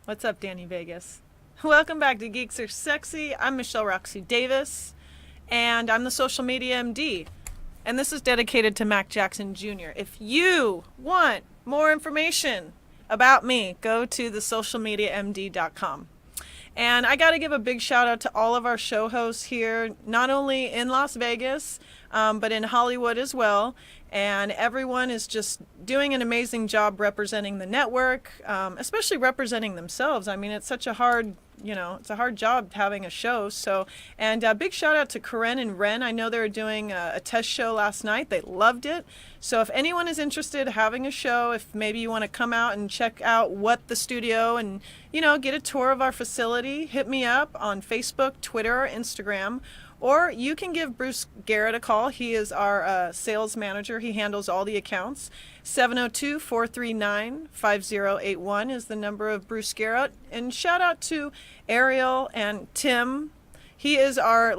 What's up, Danny Vegas? Welcome back to Geeks Are Sexy. I'm Michelle Roxy Davis, and I'm the Social Media MD. And this is dedicated to Mac Jackson Jr. If you want more information about me, go to thesocialmediamd.com. And I got to give a big shout out to all of our show hosts here, not only in Las Vegas, but in Hollywood as well. And everyone is just doing an amazing job representing the network, especially representing themselves. I mean, it's such a hard, it's a hard job having a show. So, and a big shout out to Karen and Ren. I know they were doing a test show last night. They loved it. So if anyone is interested in having a show, if maybe you want to come out and check out what the studio and, get a tour of our facility, hit me up on Facebook, Twitter, or Instagram. Or you can give Bruce Garrett a call. He is our sales manager. He handles all the accounts. 702-439-5081 is the number of Bruce Garrett. And shout out to Ariel and Tim. He is our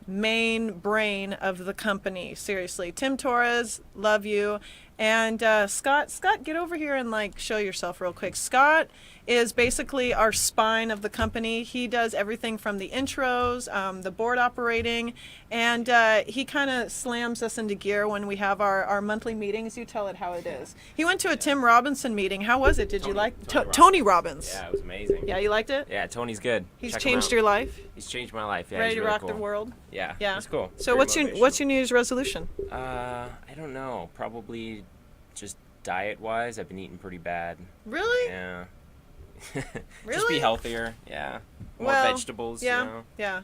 main brain of the company. Seriously. Tim Torres, love you. And Scott, get over here and show yourself real quick. Scott is basically our spine of the company. He does everything from the intros, the board operating, and he kind of slams us into gear when we have our monthly meetings. You tell it how it is. He went to a Tim Robinson meeting. How was it? Did you like Tony Robbins? Yeah, it was amazing. Yeah, you liked it? Yeah, Tony's good. He's changed your life? He's changed my life. Yeah, ready he's to really rock cool. the world? Yeah, it's cool. So what's your New Year's resolution? I don't know. Probably just diet-wise, I've been eating pretty bad. Really? Yeah. Really? Just be healthier. Yeah. More vegetables. Yeah. Yeah.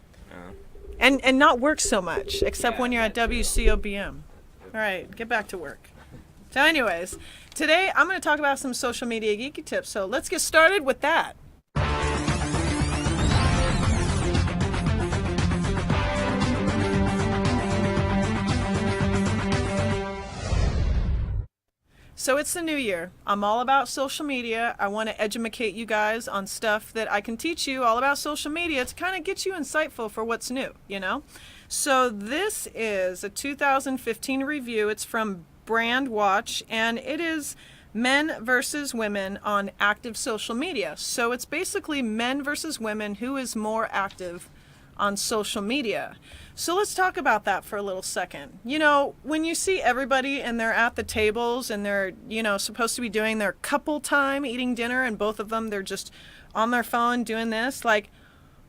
And not work so much, except when you're at WCOBM. All right, get back to work. So anyways, today I'm going to talk about some social media geeky tips. So let's get started with that. So it's the new year. I'm all about social media. I want to educate you guys on stuff that I can teach you all about social media to kind of get you insightful for what's new, So this is a 2015 review. It's from Brandwatch, and it is men versus women on active social media. So it's basically men versus women, who is more active on social media. So let's talk about that for a little second. When you see everybody and they're at the tables and they're, supposed to be doing their couple time eating dinner, and both of them, they're just on their phone doing this,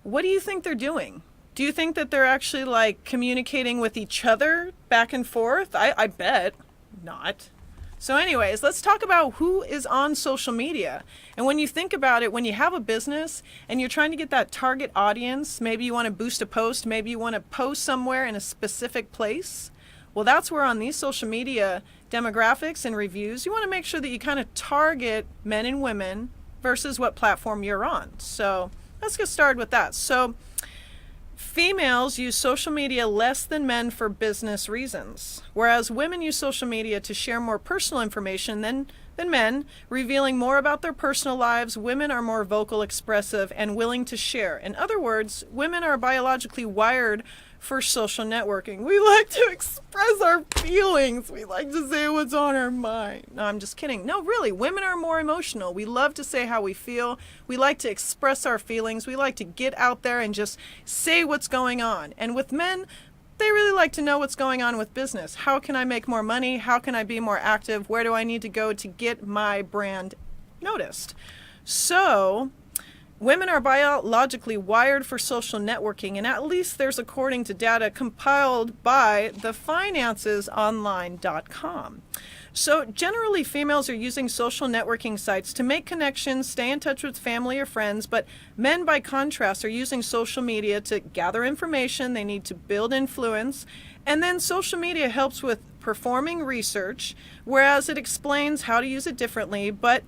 what do you think they're doing? Do you think that they're actually communicating with each other back and forth? I bet not. So anyways, let's talk about who is on social media. And when you think about it, when you have a business and you're trying to get that target audience, maybe you want to boost a post, maybe you want to post somewhere in a specific place. Well, that's where on these social media demographics and reviews, you want to make sure that you kind of target men and women versus what platform you're on. So let's get started with that. So females use social media less than men for business reasons, whereas women use social media to share more personal information than men, revealing more about their personal lives. Women are more vocal, expressive, and willing to share. In other words, women are biologically wired for social networking. We like to express our feelings. We like to say what's on our mind. No, I'm just kidding. No, really, women are more emotional. We love to say how we feel. We like to express our feelings. We like to get out there and just say what's going on. And with men, they really like to know what's going on with business. How can I make more money? How can I be more active? Where do I need to go to get my brand noticed? So women are biologically wired for social networking, and at least there's according to data compiled by thefinancersonline.com. So generally, females are using social networking sites to make connections, stay in touch with family or friends, but men, by contrast, are using social media to gather information. They need to build influence, and then social media helps with performing research, whereas it explains how to use it differently, but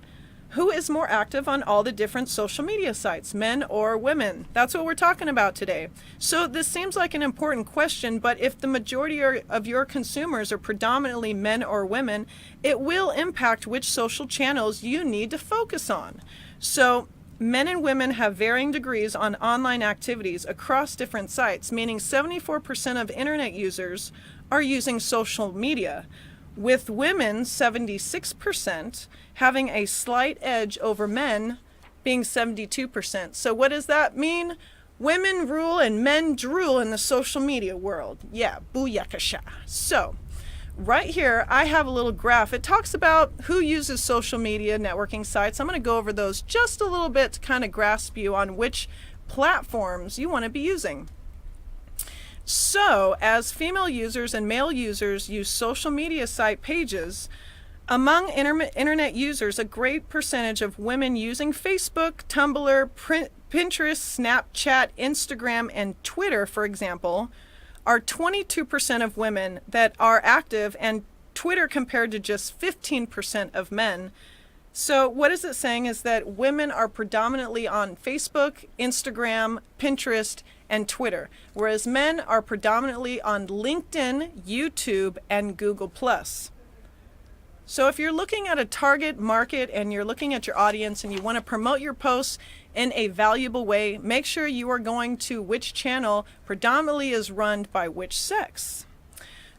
Who is more active on all the different social media sites, men or women? That's what we're talking about today. So this seems like an important question, but if the majority of your consumers are predominantly men or women, it will impact which social channels you need to focus on. So men and women have varying degrees on online activities across different sites, meaning 74% of internet users are using social media, with women 76% having a slight edge over men being 72%. So what does that mean? Women rule and men drool in the social media world. Yeah, booyakasha. So right here, I have a little graph. It talks about who uses social media networking sites. I'm going to go over those just a little bit to kind of grasp you on which platforms you want to be using. So, as female users and male users use social media site pages, among internet users, a great percentage of women using Facebook, Tumblr, Pinterest, Snapchat, Instagram, and Twitter, for example, are 22% of women that are active, and Twitter compared to just 15% of men. So what is it saying is that women are predominantly on Facebook, Instagram, Pinterest, and Twitter, whereas men are predominantly on LinkedIn, YouTube, and Google+. So if you're looking at a target market and you're looking at your audience and you want to promote your posts in a valuable way, make sure you are going to which channel predominantly is run by which sex.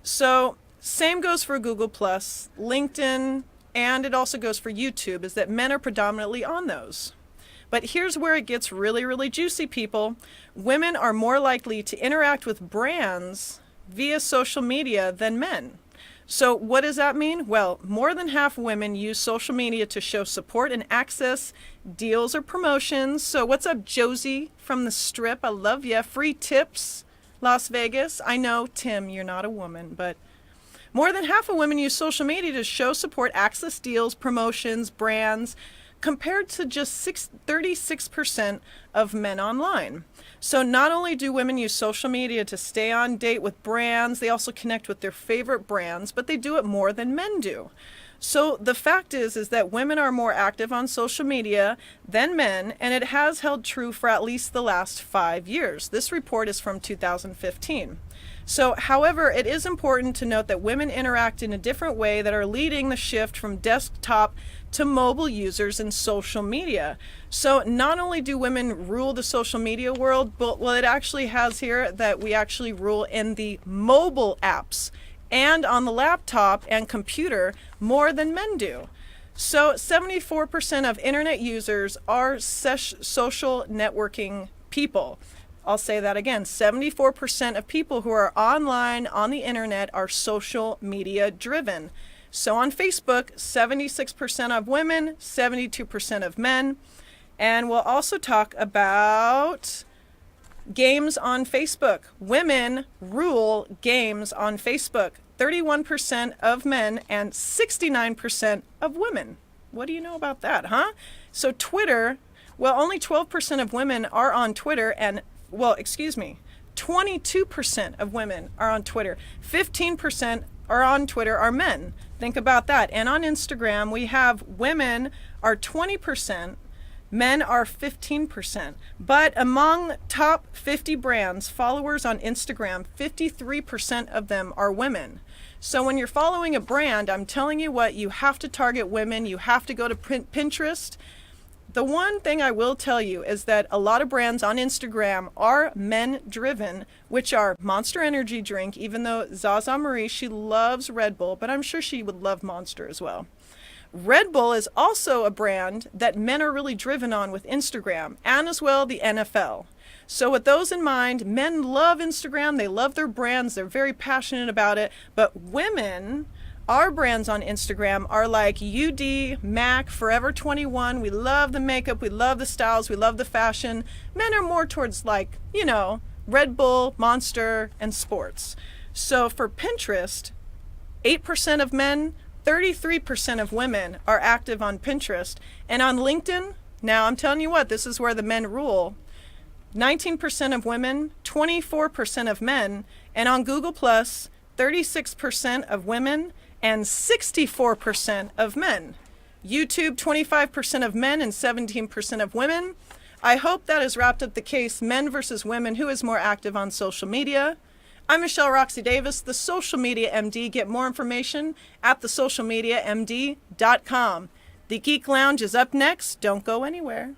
So same goes for Google+, LinkedIn, and it also goes for YouTube, is that men are predominantly on those. But here's where it gets really, really juicy, people. Women are more likely to interact with brands via social media than men. So what does that mean? Well, more than half women use social media to show support and access deals or promotions. So what's up, Josie from the Strip? I love ya. Free tips, Las Vegas. I know, Tim, you're not a woman, but more than half of women use social media to show support, access deals, promotions, brands, compared to just 36% of men online. So not only do women use social media to stay on date with brands, they also connect with their favorite brands, but they do it more than men do. So the fact is that women are more active on social media than men, and it has held true for at least the last 5 years. This report is from 2015. So, however, it is important to note that women interact in a different way that are leading the shift from desktop to mobile users in social media. So not only do women rule the social media world, but well, it actually has here that we actually rule in the mobile apps and on the laptop and computer more than men do. So 74% of internet users are social networking people. I'll say that again, 74% of people who are online on the internet are social media driven. So on Facebook, 76% of women, 72% of men. And we'll also talk about games on Facebook. Women rule games on Facebook. 31% of men and 69% of women. What do you know about that, huh? So Twitter, well, only 12% of women are on Twitter and 22% of women are on Twitter. 15% are on Twitter are men. Think about that. And on Instagram, we have women are 20%, men are 15%. But among top 50 brands, followers on Instagram, 53% of them are women. So when you're following a brand, I'm telling you what, you have to target women. You have to go to Pinterest. The one thing I will tell you is that a lot of brands on Instagram are men-driven, which are Monster Energy drink, even though Zaza Marie, she loves Red Bull, but I'm sure she would love Monster as well. Red Bull is also a brand that men are really driven on with Instagram, and as well the NFL. So with those in mind, men love Instagram, they love their brands, they're very passionate about it, but women, our brands on Instagram are like UD, MAC, Forever 21. We love the makeup, we love the styles, we love the fashion. Men are more towards like, Red Bull, Monster, and sports. So for Pinterest, 8% of men, 33% of women are active on Pinterest. And on LinkedIn, now I'm telling you what, this is where the men rule. 19% of women, 24% of men. And on Google+, 36% of women, and 64% of men. YouTube 25% of men and 17% of women. I hope that has wrapped up the case men versus women, who is more active on social media. I'm Michelle Roxy Davis, the Social Media MD. Get more information at thesocialmediamd.com. The Geek Lounge is up next. Don't go anywhere.